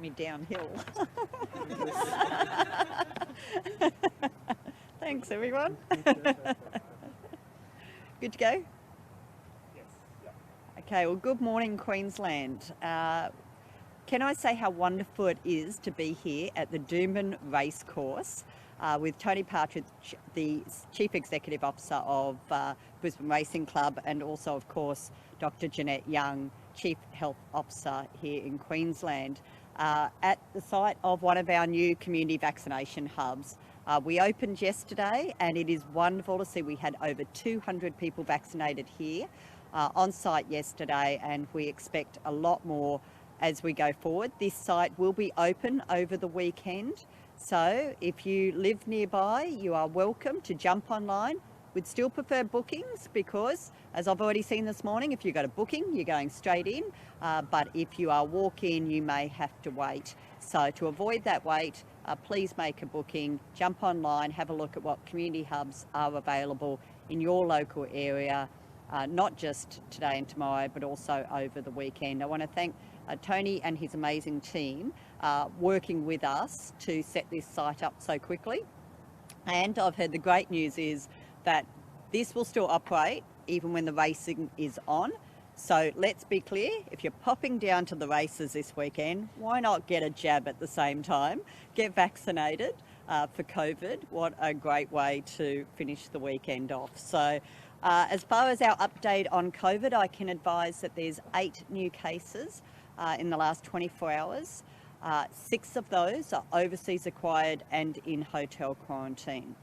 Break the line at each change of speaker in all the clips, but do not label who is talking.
me downhill. Thanks, everyone. Good to go?
Yes.
Okay, well, good morning, Queensland. Can I say how wonderful it is to be here at the Doomben Racecourse with Tony Partridge, the Chief Executive Officer of Brisbane Racing Club, and also, of course, Dr. Jeanette Young, Chief Health Officer here in Queensland, at the site of one of our new community vaccination hubs. We opened yesterday, and it is wonderful to see we had over 200 people vaccinated here on site yesterday, and we expect a lot more as we go forward. This site will be open over the weekend, so if you live nearby, you are welcome to jump online. We'd still prefer bookings because, as I've already seen this morning, if you've got a booking, you're going straight in, but if you are walk-in, you may have to wait. So to avoid that wait, please make a booking, jump online, have a look at what community hubs are available in your local area, not just today and tomorrow, but also over the weekend. I want to thank Tony and his amazing team working with us to set this site up so quickly. And I've heard the great news is that this will still operate even when the racing is on. So let's be clear, if you're popping down to the races this weekend, why not get a jab at the same time? Get vaccinated for COVID. What a great way to finish the weekend off. So as far as our update on COVID, I can advise that there's 8 new cases in the last 24 hours. 6 of those are overseas acquired and in hotel quarantine.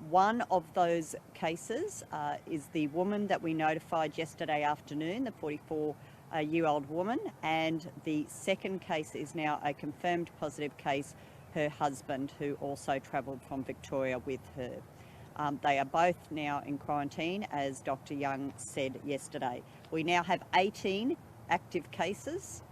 One of those cases is the woman that we notified yesterday afternoon, the 44-year-old woman, and the second case is now a confirmed positive case, her husband, who also travelled from Victoria with her. They are both now in quarantine, as Dr. Young said yesterday. We now have 18 active cases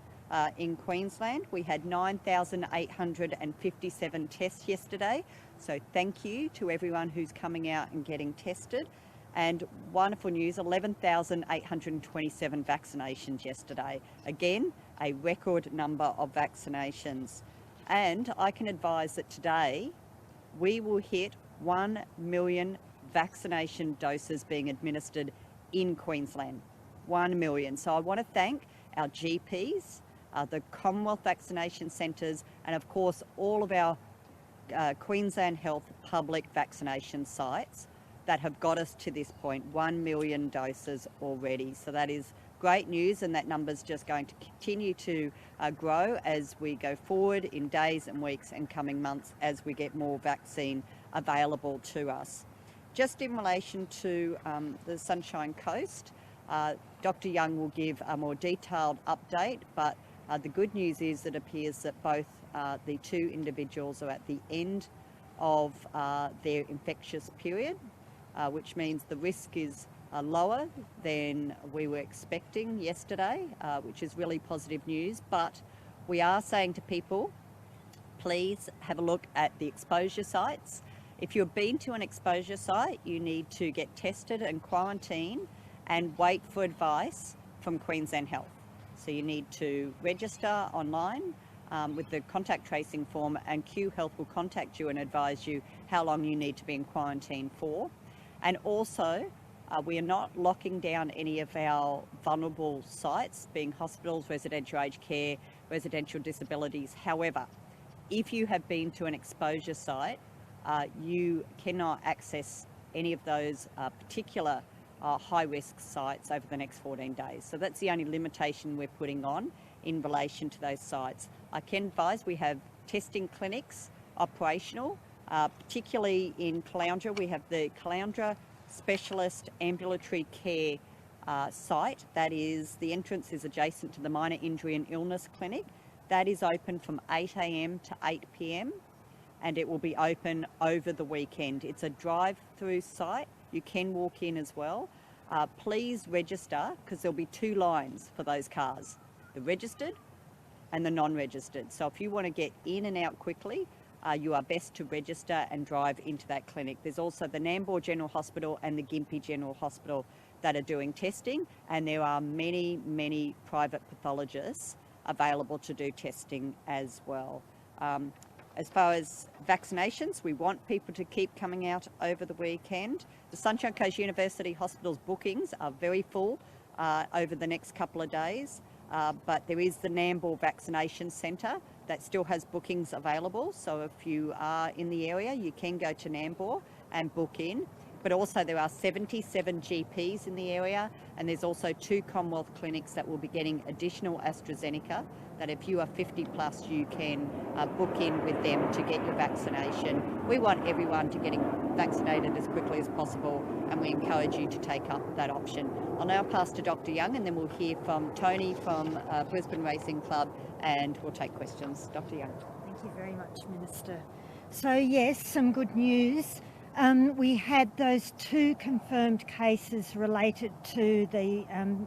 in Queensland. We had 9,857 tests yesterday, so thank you to everyone who's coming out and getting tested. And wonderful news, 11,827 vaccinations yesterday. Again, a record number of vaccinations. And I can advise that today we will hit 1 million vaccination doses being administered in Queensland. 1 million. So I want to thank our GPs, the Commonwealth vaccination centres, and of course all of our Queensland Health public vaccination sites that have got us to this point, 1 million doses already. So that is great news, and that number's just going to continue to grow as we go forward in days and weeks and coming months as we get more vaccine available to us. Just in relation to the Sunshine Coast, Dr. Young will give a more detailed update, but the good news is it appears that both the 2 individuals are at the end of their infectious period, which means the risk is lower than we were expecting yesterday, which is really positive news. But we are saying to people, please have a look at the exposure sites. If you've been to an exposure site, you need to get tested and quarantine and wait for advice from Queensland Health. So you need to register online with the contact tracing form, and Q Health will contact you and advise you how long you need to be in quarantine for. And also, we are not locking down any of our vulnerable sites, being hospitals, residential aged care, residential disabilities. However, if you have been to an exposure site, you cannot access any of those particular high-risk sites over the next 14 days. So that's the only limitation we're putting on in relation to those sites. I can advise we have testing clinics operational, particularly in Caloundra. We have the Caloundra Specialist Ambulatory Care site. That is, the entrance is adjacent to the Minor Injury and Illness Clinic. That is open from 8 a.m. to 8 p.m. and it will be open over the weekend. It's a drive-through site. You can walk in as well. Please register, because there'll be 2 lines for those cars, the registered and the non-registered. So if you want to get in and out quickly, you are best to register and drive into that clinic. There's also the Nambour General Hospital and the Gympie General Hospital that are doing testing, and there are many, many private pathologists available to do testing as well. As far as vaccinations, we want people to keep coming out over the weekend. The Sunshine Coast University Hospital's bookings are very full over the next couple of days, but there is the Nambour Vaccination Centre that still has bookings available. So if you are in the area, you can go to Nambour and book in. But also there are 77 GPs in the area, and there's also 2 Commonwealth clinics that will be getting additional AstraZeneca, that if you are 50 plus, you can book in with them to get your vaccination. We want everyone to getting vaccinated as quickly as possible, and we encourage you to take up that option. I'll now pass to Dr. Young, and then we'll hear from Tony from Brisbane Racing Club, and we'll take questions. Dr. Young.
Thank you very much, Minister. So yes, some good news. We had those 2 confirmed cases related to the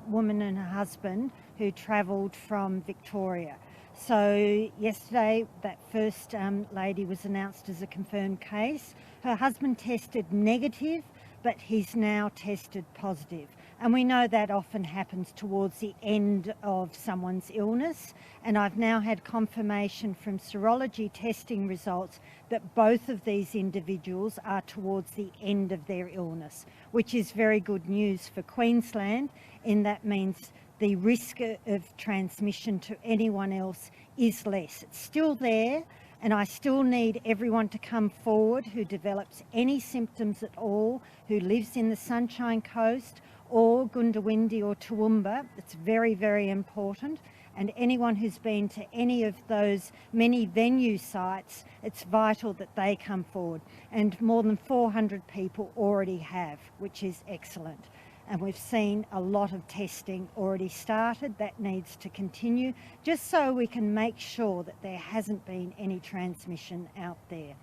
woman and her husband who travelled from Victoria. So yesterday that first lady was announced as a confirmed case. Her husband tested negative, but he's now tested positive. And we know that often happens towards the end of someone's illness. And I've now had confirmation from serology testing results that both of these individuals are towards the end of their illness, which is very good news for Queensland, and that means the risk of transmission to anyone else is less. It's still there, and I still need everyone to come forward who develops any symptoms at all, who lives in the Sunshine Coast or Goondiwindi or Toowoomba. It's very, very important. And anyone who's been to any of those many venue sites, it's vital that they come forward. And more than 400 people already have, which is excellent. And we've seen a lot of testing already started. That needs to continue, just so we can make sure that there hasn't been any transmission out there.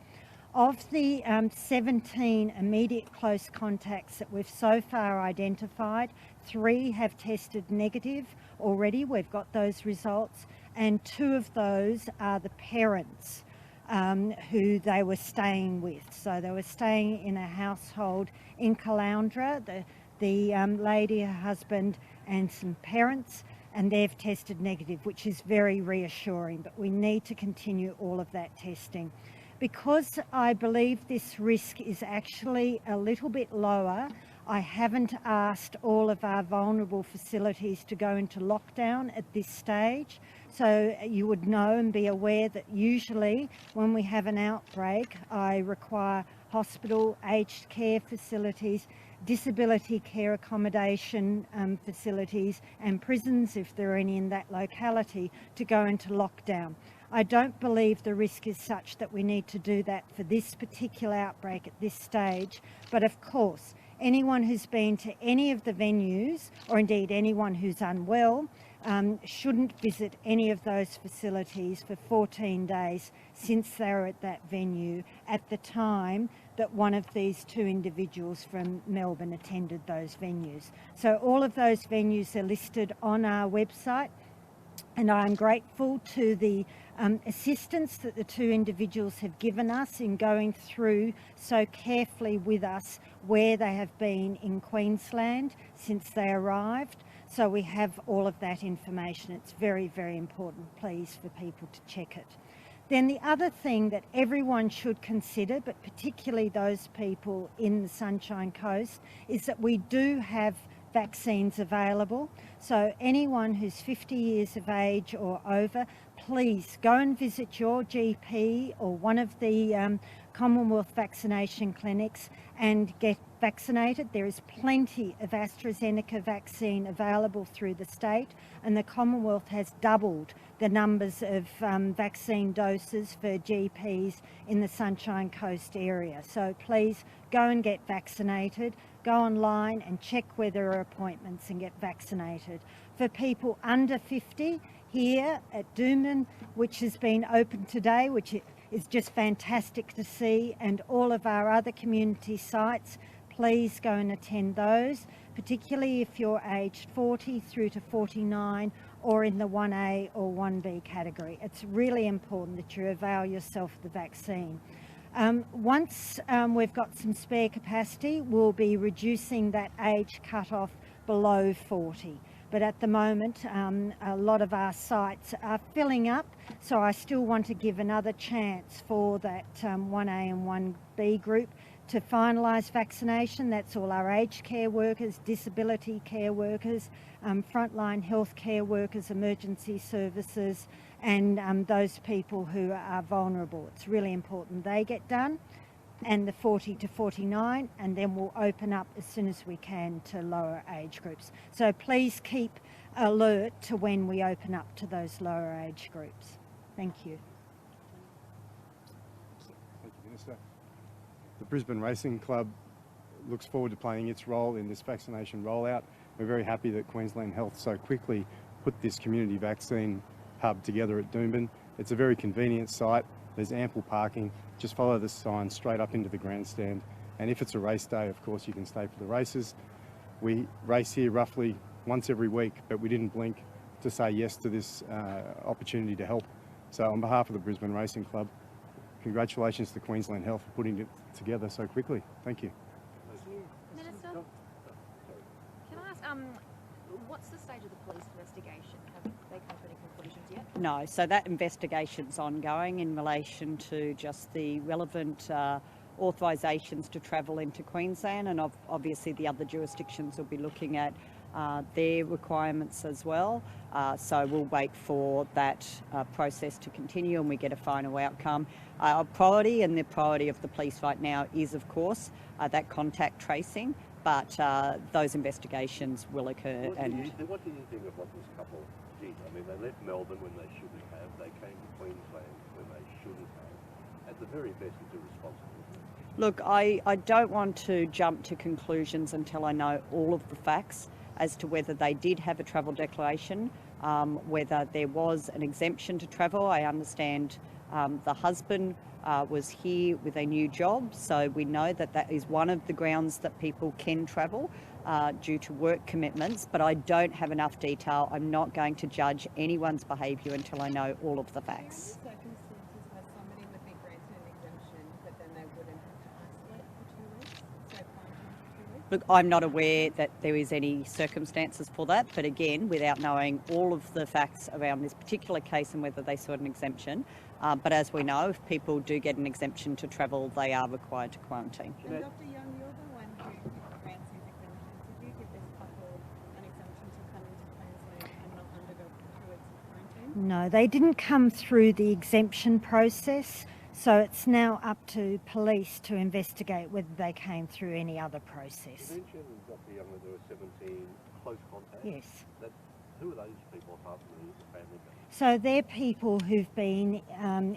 Of the 17 immediate close contacts that we've so far identified, 3 have tested negative already. We've got those results, and 2 of those are the parents who they were staying with. So they were staying in a household in Caloundra, the lady, her husband, and some parents, and they've tested negative, which is very reassuring, but we need to continue all of that testing. Because I believe this risk is actually a little bit lower, I haven't asked all of our vulnerable facilities to go into lockdown at this stage. So you would know and be aware that usually when we have an outbreak, I require hospital, aged care facilities, disability care accommodation facilities, and prisons, if there are any in that locality, to go into lockdown. I don't believe the risk is such that we need to do that for this particular outbreak at this stage, but of course, anyone who's been to any of the venues, or indeed anyone who's unwell, shouldn't visit any of those facilities for 14 days since they were at that venue at the time that one of these 2 individuals from Melbourne attended those venues. So all of those venues are listed on our website, and I'm grateful to the assistance that the 2 individuals have given us in going through so carefully with us where they have been in Queensland since they arrived. So we have all of that information. It's very, very important, please, for people to check it. Then the other thing that everyone should consider, but particularly those people in the Sunshine Coast, is that we do have vaccines available. So anyone who's 50 years of age or over, please go and visit your GP or one of the Commonwealth vaccination clinics and get vaccinated. There is plenty of AstraZeneca vaccine available through the state, and the Commonwealth has doubled the numbers of vaccine doses for GPs in the Sunshine Coast area. So please go and get vaccinated. Go online and check where there are appointments and get vaccinated. For people under 50, here at Doomben, which has been open today, which is just fantastic to see, and all of our other community sites, please go and attend those, particularly if you're aged 40 through to 49 or in the 1A or 1B category. It's really important that you avail yourself of the vaccine. Once we've got some spare capacity, we'll be reducing that age cut-off below 40. but at the moment a lot of our sites are filling up, so I still want to give another chance for that 1A and 1B group to finalise vaccination. That's all our aged care workers, disability care workers, frontline health care workers, emergency services, and those people who are vulnerable. It's really important they get done, and the 40 to 49, and then we'll open up as soon as we can to lower age groups. So please keep alert to when we open up to those lower age groups. Thank you.
Thank you, Minister. The Brisbane Racing Club looks forward to playing its role in this vaccination rollout. We're very happy that Queensland Health so quickly put this community vaccine hub together at Doomben. It's a very convenient site. There's ample parking. Just follow the sign straight up into the grandstand. And if it's a race day, of course, you can stay for the races. We race here roughly once every week, but we didn't blink to say yes to this opportunity to help. So on behalf of the Brisbane Racing Club, congratulations to Queensland Health for putting it together so quickly. Thank you.
Minister, can I ask, what's the stage of the police investigation? Have they come to any conclusions yet?
No, so that investigation's ongoing in relation to just the relevant authorisations to travel into Queensland, and obviously the other jurisdictions will be looking at their requirements as well. So we'll wait for that process to continue and we get a final outcome. Our priority and the priority of the police right now is, of course, that contact tracing, but those investigations will occur.
What do you think of what this couple did? I mean, they left Melbourne when they shouldn't have. They came to Queensland when they shouldn't have. At the very best, it's irresponsible.
Look, I don't want to jump to conclusions until I know all of the facts as to whether they did have a travel declaration, whether there was an exemption to travel. I understand the husband was here with a new job, so we know that that is one of the grounds that people can travel due to work commitments, but I don't have enough detail. I'm not going to judge anyone's behaviour until I know all of the facts.
Circumstances where somebody would be granted an exemption, but then they wouldn't have to isolate for 2 weeks, so quarantine for 2 weeks?
Look, I'm not aware that there is any circumstances for that, but again, without knowing all of the facts around this particular case and whether they sought an exemption, but as we know, if people do get an exemption to travel, they are required to quarantine.
And Dr. Young, you're the one who grants these exemptions. Did you give this couple an exemption to come into Queensland and not undergo 2 weeks of quarantine?
No, they didn't come through the exemption process, so it's now up to police to investigate whether they came through any other process.
You mentioned, Dr. Young, that there were 17 close contacts.
Yes.
Who are those people apart from the family members?
So they're people who've been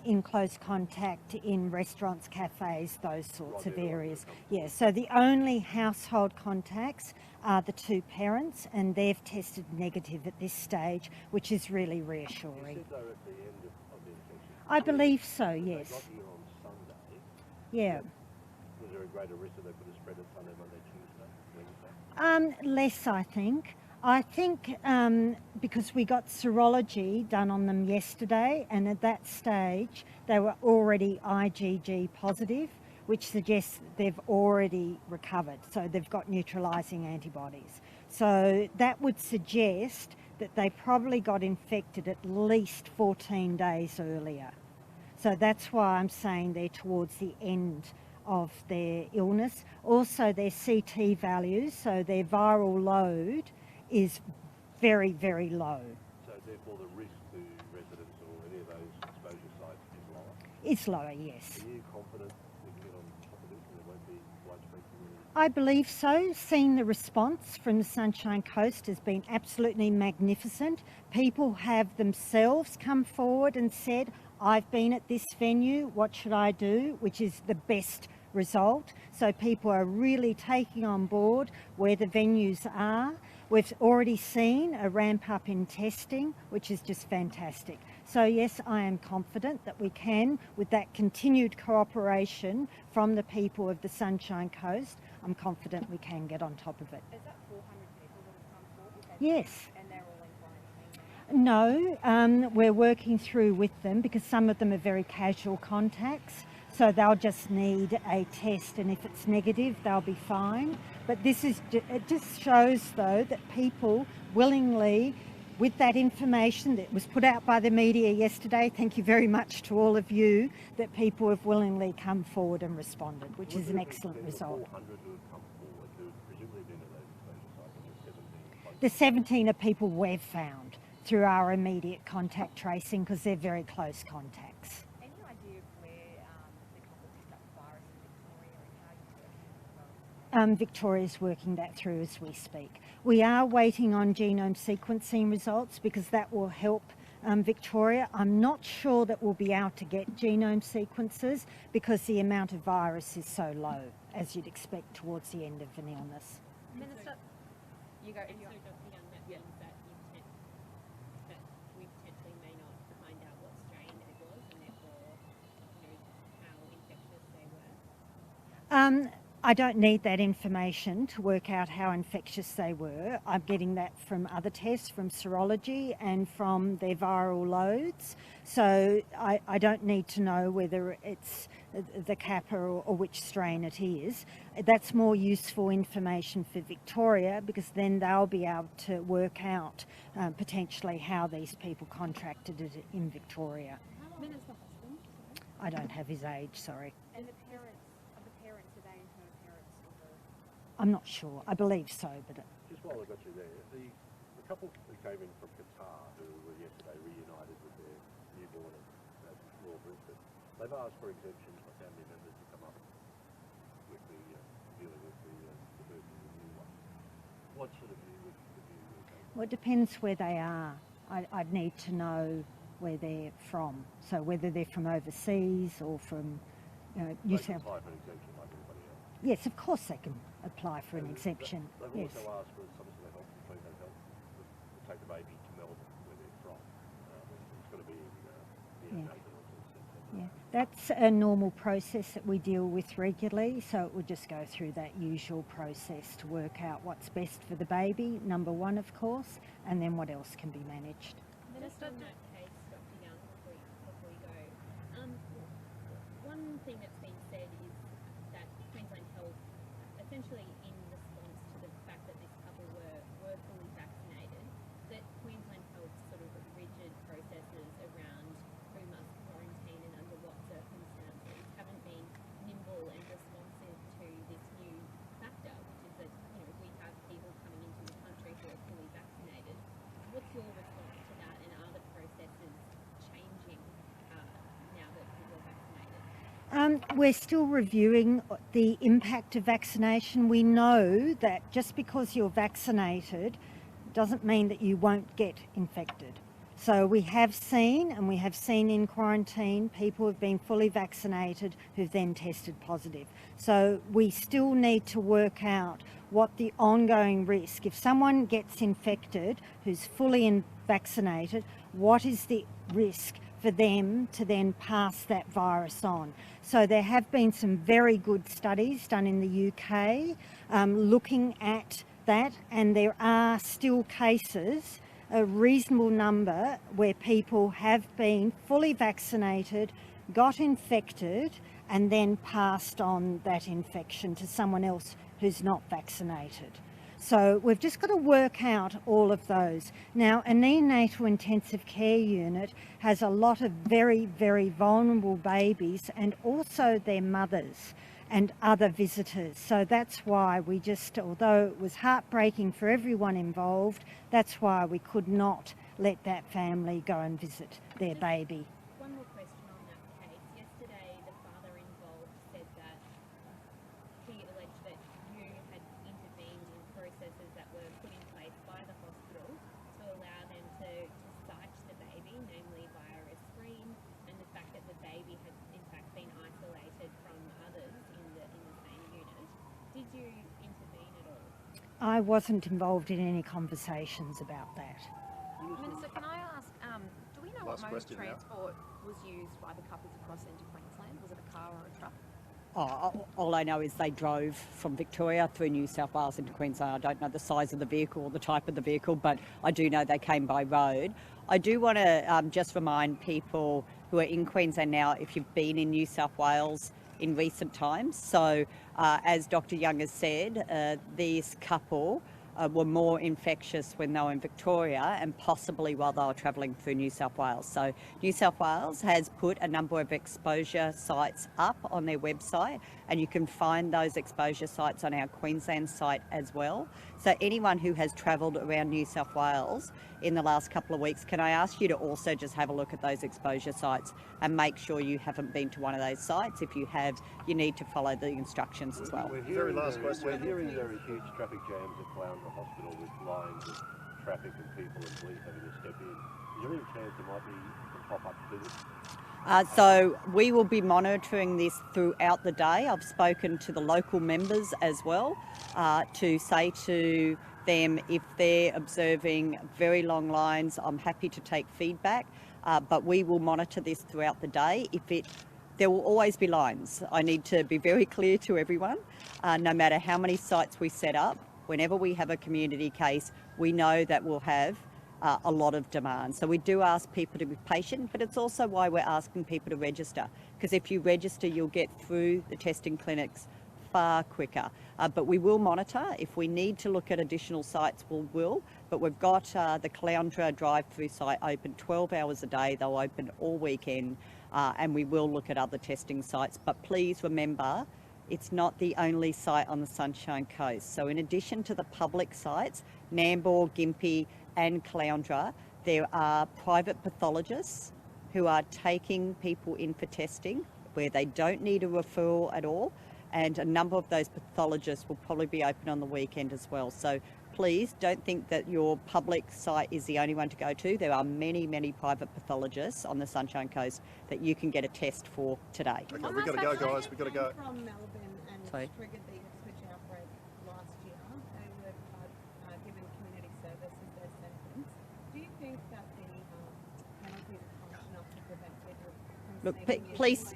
in close contact in restaurants, cafes, those sorts of areas. Yeah, so the only household contacts are the two parents, and they've tested negative at this stage, which is really reassuring.
You said they were at the end of the infection.
I believe so,
They
yes.
got here on Sunday.
Yeah.
Was there a greater risk that they could have spread it Sunday, Monday, Tuesday, Wednesday?
Less, I think. I think because we got serology done on them yesterday, and at that stage they were already IgG positive, which suggests that they've already recovered, so they've got neutralising antibodies. So that would suggest that they probably got infected at least 14 days earlier. So that's why I'm saying they're towards the end of their illness. Also their CT values, so their viral load, is very, very low.
So therefore the risk to residents or any of those exposure sites is lower?
It's lower, yes.
Are you confident we can get on top of this and there won't be widespread community?
I believe so. Seeing the response from the Sunshine Coast has been absolutely magnificent. People have themselves come forward and said, I've been at this venue, what should I do? Which is the best result. So people are really taking on board where the venues are. We've already seen a ramp up in testing, which is just fantastic. So yes, I am confident that we can, with that continued cooperation from the people of the Sunshine Coast, I'm confident we can get on top of it.
Is that 400 people that have come forward?
Yes.
And they're all in quarantine?
No, we're working through with them because some of them are very casual contacts. So they'll just need a test, and if it's negative, they'll be fine. But this is, it just shows though that people willingly, with that information that was put out by the media yesterday, thank you very much to all of you, that people have willingly come forward and responded, which is an excellent result.
400 who have come forward, who presumably been at those exposure sites, and
The 17 are people we've found through our immediate contact tracing because they're very close contacts.
Any idea of where the couple picked up the virus in Victoria and how you working as well?
Victoria's working that through as we speak. We are waiting on genome sequencing results because that will help Victoria. I'm not sure that we'll be able to get genome sequences because the amount of virus is so low, as you'd expect towards the end of an illness.
Minister, you go.
And so, Dr. Young, that means that that we potentially may not find out what strain it was and therefore, how infectious they were?
I don't need that information to work out how infectious they were. I'm getting that from other tests, from serology and from their viral loads. So I don't need to know whether it's the Kappa or which strain it is. That's more useful information for Victoria because then they'll be able to work out potentially how these people contracted it in Victoria.
When is the husband?
I don't have his age, sorry.
And the parents, are they and her parents still
I'm not sure. I believe so, but
just while I got you there, the couple who came in from Qatar who were yesterday reunited with their newborn at Royal Brisbane, they've asked for exemptions for family members to come up with the dealing with the birth of the new one. What sort of view would you take?
well, it depends where they are. I'd need to know where they're from. So whether they're from overseas or from New
They can
South.
apply for an exemption like everybody else.
Yes, of course they can apply for an exemption.
They've
Yes.
also asked for some sort of help from Queensland Health to take the baby to Melbourne, where they're from. It's got to be
Yeah.
neonatal.
Yeah, that's a normal process that we deal with regularly. So it would just go through that usual process to work out what's best for the baby, number one, of course, and then what else can be managed.
Just on that case, Dr. Young, before you go, one thing that's been said is that Queensland Health, essentially in response to the fact that this couple were fully vaccinated, that Queensland Health's sort of rigid processes around who must quarantine and under what circumstances haven't been nimble and responsive to this new factor, which is that we have people coming into the country who are fully vaccinated. What's your response to that, and are the processes changing now that people are vaccinated?
We're still reviewing the impact of vaccination. We know that just because you're vaccinated doesn't mean that you won't get infected. So we have seen, and we have seen in quarantine, people who've been fully vaccinated who've then tested positive. So we still need to work out what the ongoing risk, if someone gets infected who's fully vaccinated, what is the risk for them to then pass that virus on. So there have been some very good studies done in the UK looking at that, and there are still cases, a reasonable number, where people have been fully vaccinated, got infected, and then passed on that infection to someone else who's not vaccinated. So we've just got to work out all of those. Now, a neonatal intensive care unit has a lot of very, very vulnerable babies and also their mothers and other visitors. So that's why we just, although it was heartbreaking for everyone involved, that's why we could not let that family go and visit their baby.
One more question on that case. Yesterday, the father involved said that he alleged that you had intervened in processes that were put in place by the hospital to allow them to cite the baby, namely via a screen, and the fact that the baby had in fact been isolated from others in the same unit. Did you intervene at all?
I wasn't involved in any conversations about that.
Minister, can I ask, do we know what
Last
mode of
question now.
transport was used by the couples across into Queensland? Was it a car or a truck?
All I know is they drove from Victoria through New South Wales into Queensland. I don't know the size of the vehicle or the type of the vehicle, but I do know they came by road. I do want to just remind people who are in Queensland now, if you've been in New South Wales in recent times. So as Dr. Young has said, this couple were more infectious when they were in Victoria and possibly while they were travelling through New South Wales. So New South Wales has put a number of exposure sites up on their website, and you can find those exposure sites on our Queensland site as well. So anyone who has travelled around New South Wales in the last couple of weeks, can I ask you to also just have a look at those exposure sites and make sure you haven't been to one of those sites. If you have, you need to follow the instructions as well.
Very last question. We're hearing there are huge traffic jams at Caloundra Hospital with lines of traffic and people and police having to step in. Is there any chance there might be some pop-up to this?
So we will be monitoring this throughout the day. I've spoken to the local members as well to say to them if they're observing very long lines, I'm happy to take feedback, but we will monitor this throughout the day. There will always be lines. I need to be very clear to everyone, no matter how many sites we set up, whenever we have a community case, we know that we'll have a lot of demand. So we do ask people to be patient, but it's also why we're asking people to register, because if you register, you'll get through the testing clinics far quicker. But we will monitor. If we need to look at additional sites, we will. But we've got the Caloundra drive-through site open 12 hours a day. They'll open all weekend, and we will look at other testing sites. But please remember, it's not the only site on the Sunshine Coast. So in addition to the public sites, Nambour, Gympie and Caloundra, there are private pathologists who are taking people in for testing where they don't need a referral at all. And a number of those pathologists will probably be open on the weekend as well. So please don't think that your public site is the only one to go to. There are many, many private pathologists on the Sunshine Coast that you can get a test for today.
Okay, we've got to go, guys. We've got to go.
From Melbourne and
Sorry.
triggered the Ipswich outbreak last year. They were given community service as their sentence. Do you think that the penalties are harsh enough to prevent people from
Look,
sneaking in?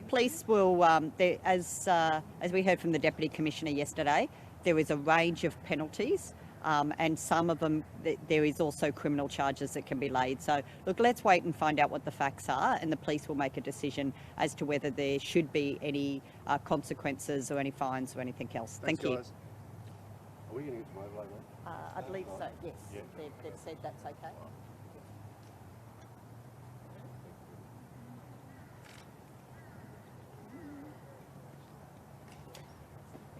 police will, as we heard from the Deputy Commissioner yesterday, there is a range of penalties. And some of them, there is also criminal charges that can be laid. So look, let's wait and find out what the facts are, and the police will make a decision as to whether there should be any consequences or any fines or anything else.
Thanks,
Thank you.
guys.
Are we going to get some overlay, mate?
I believe so, yes.
Yeah.
They've said that's okay.